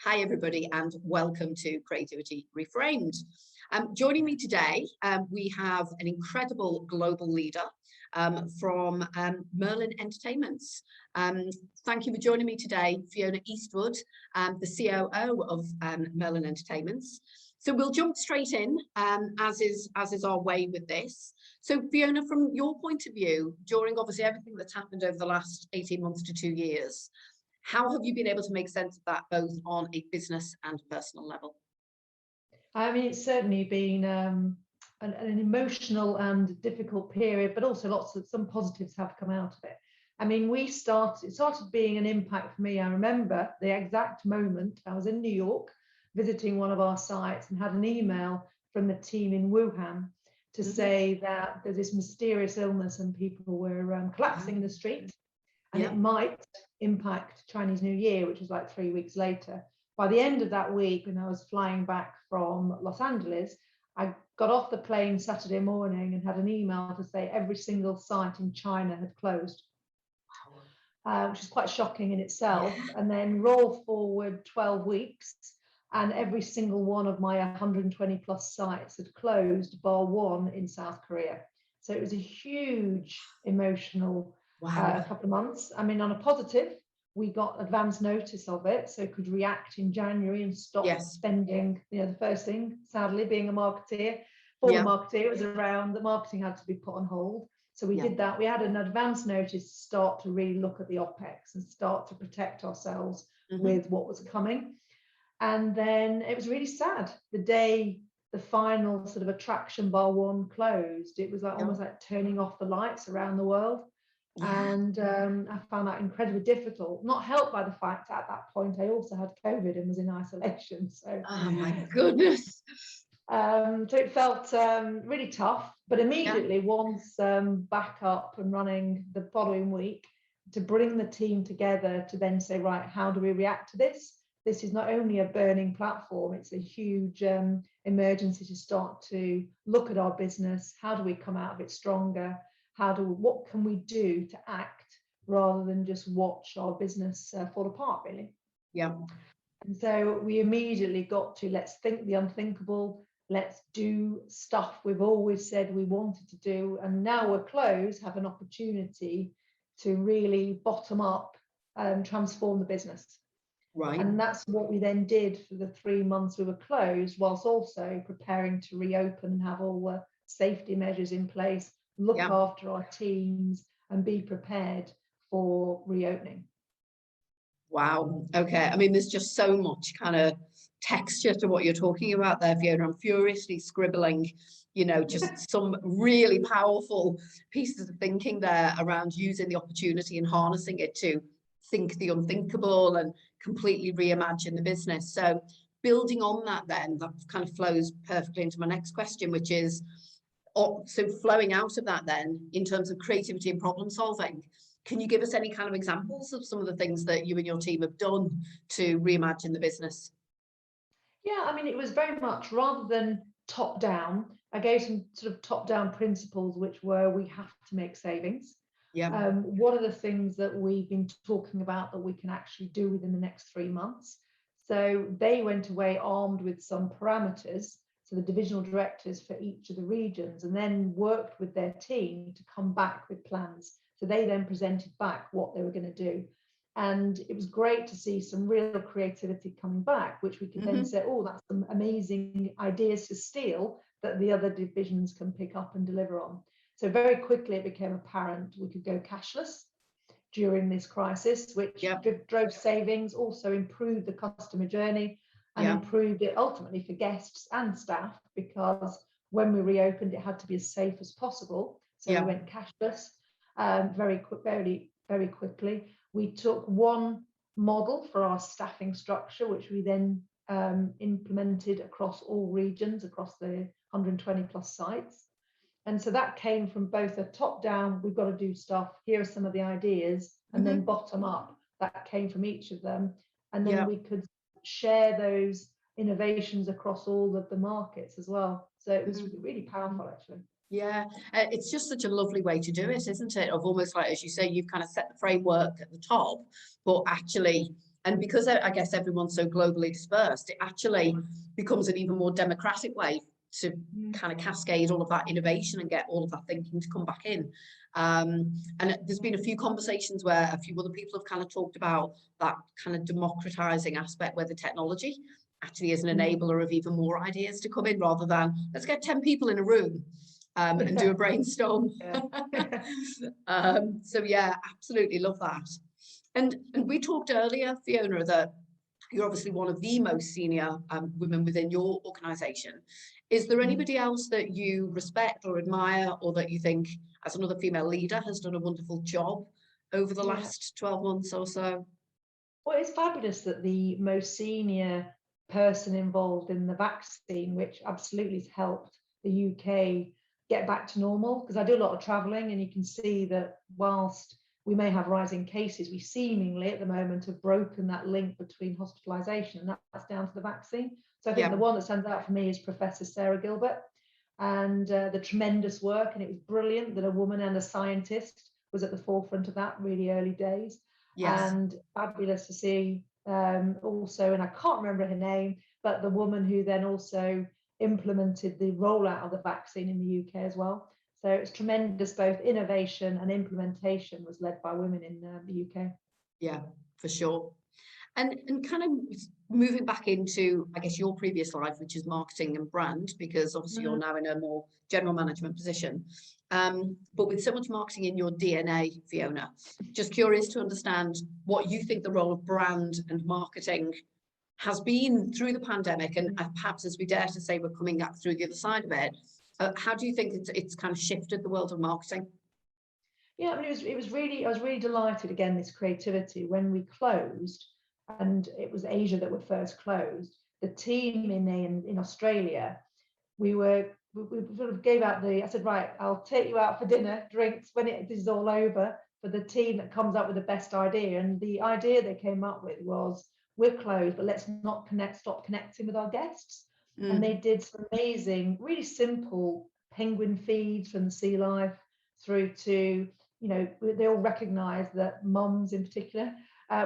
Hi everybody and welcome to Creativity Reframed. Joining me today, we have an incredible global leader from Merlin Entertainments. Thank you for joining me today, Fiona Eastwood, the COO of Merlin Entertainments. So we'll jump straight in, as is our way with this. So Fiona, from your point of view, during obviously everything that's happened over the last 18 months to 2 years, how have you been able to make sense of that both on a business and personal level? I mean, it's certainly been an emotional and difficult period, but also some positives have come out of it. I mean, it started being an impact for me. I remember the exact moment I was in New York visiting one of our sites and had an email from the team in Wuhan to say that there's this mysterious illness and people were collapsing in the street, and it might impact Chinese New Year, which was like 3 weeks later. By the end of that week, when I was flying back from Los Angeles, I got off the plane Saturday morning and had an email to say every single site in China had closed, which is quite shocking in itself. And then roll forward 12 weeks, and every single one of my 120 plus sites had closed, bar one in South Korea. So it was a huge emotional couple of months. I mean, on a positive, we got advance notice of it, so could react in January and stop spending. You know, the first thing, sadly, being a marketeer, former marketeer, was around the marketing had to be put on hold. So we did that. We had an advance notice to start to really look at the OPEX and start to protect ourselves with what was coming. And then it was really sad. The day the final sort of attraction bar one closed, it was like almost like turning off the lights around the world. And I found that incredibly difficult, not helped by the fact at that point I also had COVID and was in isolation. So oh my goodness. So it felt really tough, but immediately once back up and running the following week, to bring the team together to then say, right, how do we react to this? This is not only a burning platform, it's a huge emergency to start to look at our business. How do we come out of it stronger? What can we do to act rather than just watch our business fall apart, really? And so we immediately got to, let's think the unthinkable, let's do stuff we've always said we wanted to do, and now we're closed, have an opportunity to really bottom up and transform the business. And that's what we then did for the 3 months we were closed, whilst also preparing to reopen and have all the safety measures in place, look after our teams and be prepared for reopening. Wow. Okay. I mean, there's just so much kind of texture to what you're talking about there, Fiona. I'm furiously scribbling, you know, just some really powerful pieces of thinking there around using the opportunity and harnessing it to think the unthinkable and completely reimagine the business. So building on that, then that kind of flows perfectly into my next question, which is, so flowing out of that then, in terms of creativity and problem solving, can you give us any kind of examples of some of the things that you and your team have done to reimagine the business? Yeah, I mean, it was very much, rather than top down, I gave some sort of top down principles, which were, we have to make savings. What are the things that we've been talking about that we can actually do within the next 3 months? So they went away armed with some parameters, so the divisional directors for each of the regions, and then worked with their team to come back with plans. So they then presented back what they were going to do. And it was great to see some real creativity coming back, which we could then say, oh, that's some amazing ideas to steal that the other divisions can pick up and deliver on. So very quickly it became apparent we could go cashless during this crisis, which drove savings, also improved the customer journey, and improved it ultimately for guests and staff, because when we reopened, it had to be as safe as possible. So we went cashless very quickly. We took one model for our staffing structure, which we then implemented across all regions, across the 120 plus sites. And so that came from both a top down, we've got to do stuff, here are some of the ideas, and then bottom up, that came from each of them. And then we could share those innovations across all of the markets as well. So it was really powerful, actually. Yeah, it's just such a lovely way to do it, isn't it? Of almost like, as you say, you've kind of set the framework at the top, but actually And because I guess everyone's so globally dispersed, it actually becomes an even more democratic way to kind of cascade all of that innovation and get all of that thinking to come back in. And there's been a few conversations where a few other people have kind of talked about that kind of democratizing aspect where the technology actually is an enabler of even more ideas to come in, rather than let's get 10 people in a room and do a brainstorm. So yeah, absolutely love that. And we talked earlier, Fiona, that you're obviously one of the most senior women within your organisation. Is there anybody else that you respect or admire, or that you think, as another female leader, has done a wonderful job over the last 12 months or so? Well, it's fabulous that the most senior person involved in the vaccine, which absolutely has helped the UK get back to normal, because I do a lot of travelling, and you can see that whilst we may have rising cases, we seemingly at the moment have broken that link between hospitalisation, and that's down to the vaccine. So I think the one that stands out for me is Professor Sarah Gilbert, and the tremendous work, and it was brilliant that a woman and a scientist was at the forefront of that really early days. And fabulous to see also, and I can't remember her name, but the woman who then also implemented the rollout of the vaccine in the UK as well. So it's tremendous, both innovation and implementation was led by women in the UK. Yeah, for sure. And kind of moving back into, I guess, your previous life, which is marketing and brand, because obviously you're now in a more general management position. But with so much marketing in your DNA, Fiona, just curious to understand what you think the role of brand and marketing has been through the pandemic, and perhaps, as we dare to say, we're coming up through the other side of it. How do you think it's kind of shifted the world of marketing? Yeah, I mean, I was really delighted, again, this creativity when we closed, and it was Asia that were first closed. The team in Australia, we sort of gave out I said, right, I'll take you out for dinner, drinks when this is all over, for the team that comes up with the best idea. And the idea they came up with was, we're closed, but let's not stop connecting with our guests. And they did some amazing, really simple penguin feeds from the sea life through to, you know, they all recognise that mums in particular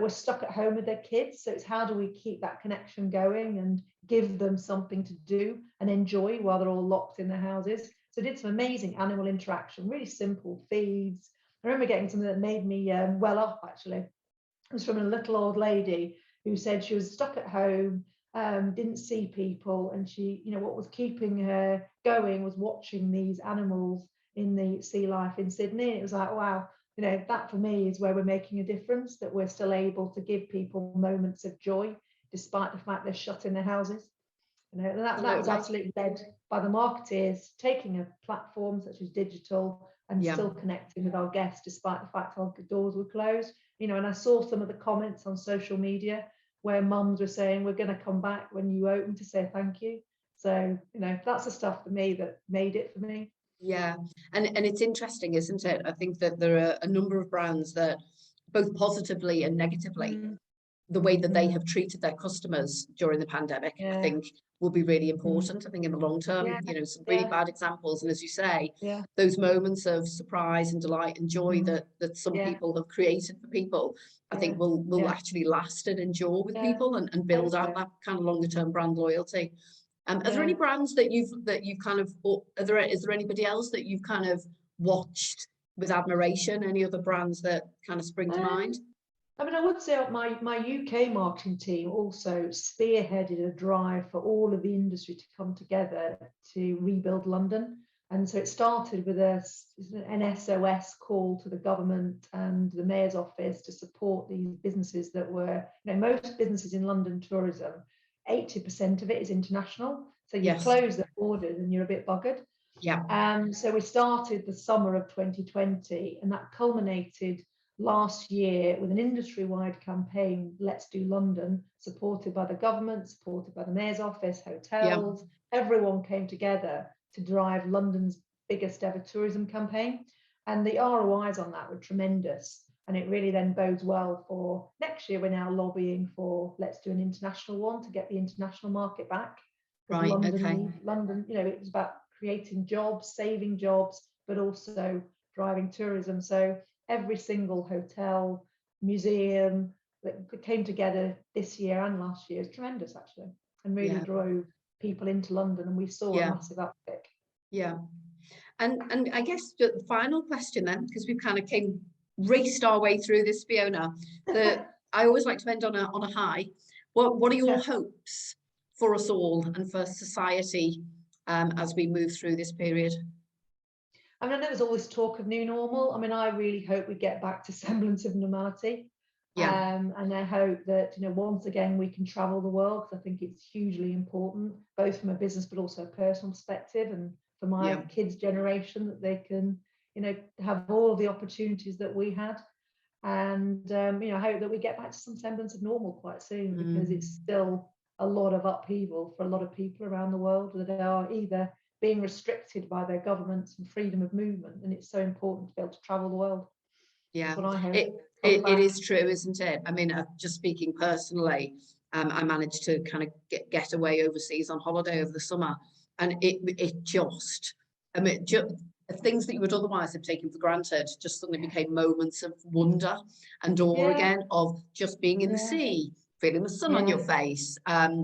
were stuck at home with their kids. So it's how do we keep that connection going and give them something to do and enjoy while they're all locked in their houses. So did some amazing animal interaction, really simple feeds. I remember getting something that made me well up, actually. It was from a little old lady who said she was stuck at home, didn't see people, and she, you know, what was keeping her going was watching these animals in the sea life in Sydney. And it was like, wow, you know, that for me is where we're making a difference, that we're still able to give people moments of joy despite the fact they're shut in their houses. You know, and that was absolutely led by the marketeers taking a platform such as digital and still connecting with our guests despite the fact our doors were closed. You know, and I saw some of the comments on social media where mums were saying, we're going to come back when you open to say thank you. So, you know, that's the stuff for me that made it for me. Yeah, and it's interesting, isn't it? I think that there are a number of brands that, both positively and negatively, the way that they have treated their customers during the pandemic, I think will be really important. I think in the long term, you know, some really bad examples. And as you say, those moments of surprise and delight and joy that some people have created for people, I think will actually last and endure with people and build out that kind of longer term brand loyalty. Are there any brands that you've kind of, is there anybody else that you've kind of watched with admiration? Any other brands that kind of spring to mind? I mean, I would say my UK marketing team also spearheaded a drive for all of the industry to come together to rebuild London. And so it started with an SOS call to the government and the mayor's office to support these businesses that were, you know, most businesses in London tourism, 80% of it is international. So you close the borders and you're a bit buggered. So we started the summer of 2020, and that culminated last year with an industry-wide campaign, Let's Do London, supported by the government, supported by the mayor's office, hotels. Everyone came together to drive London's biggest ever tourism campaign. And the ROIs on that were tremendous. And it really then bodes well for next year. We're now lobbying for let's do an international one to get the international market back. Right, London, you know, it was about creating jobs, saving jobs, but also driving tourism. So every single hotel, museum, that came together this year and last year is tremendous, actually, and really Yeah. drove people into London, and we saw a massive uptick. Yeah. And I guess the final question then, because we've kind of raced our way through this, Fiona, that I always like to end on a high. What are your hopes for us all and for society as we move through this period? I mean, I know there's always talk of new normal. I mean, I really hope we get back to semblance of normality. Yeah. And I hope that, you know, once again, we can travel the world, because I think it's hugely important, both from a business but also a personal perspective, and for my kids' generation, that they can, you know, have all the opportunities that we had. And, you know, I hope that we get back to some semblance of normal quite soon, because it's still a lot of upheaval for a lot of people around the world that are either being restricted by their governments and freedom of movement, and it's so important to be able to travel the world. Yeah, That's what I hope. It is true, isn't it? I mean, just speaking personally, I managed to kind of get away overseas on holiday over the summer, and it just, I mean, things that you would otherwise have taken for granted just suddenly became moments of wonder and awe again, of just being in the sea, feeling the sun on your face,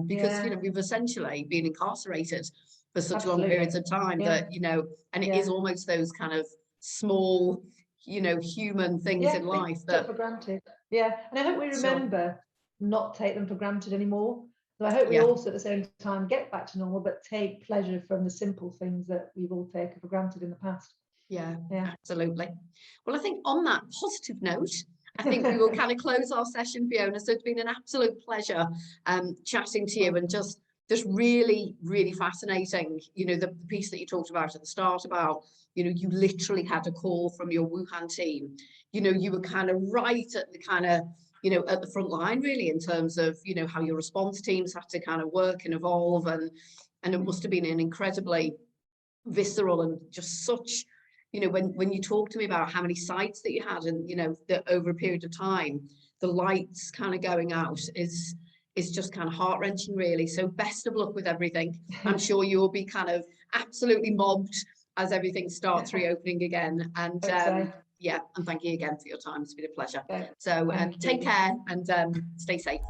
because you know, we've essentially been incarcerated for such long periods of time that, you know, and it is almost those kind of small, you know, human things in life that took for granted. And I hope we remember not take them for granted anymore. So I hope we also at the same time get back to normal, but take pleasure from the simple things that we've all taken for granted in the past. Yeah, absolutely. Well, I think on that positive note, I think we will kind of close our session, Fiona. So it's been an absolute pleasure chatting to you, and just really, really fascinating, you know, the piece that you talked about at the start about, you know, you literally had a call from your Wuhan team. You know, you were kind of right at the kind of, you know, at the front line really, in terms of, you know, how your response teams had to kind of work and evolve, and it must have been an incredibly visceral and just such, you know, when you talk to me about how many sites that you had, and you know, that over a period of time the lights kind of going out is just kind of heart-wrenching really. So best of luck with everything. I'm sure you'll be kind of absolutely mobbed as everything starts reopening again. And yeah, and thank you again for your time. It's been a pleasure. So take care and stay safe.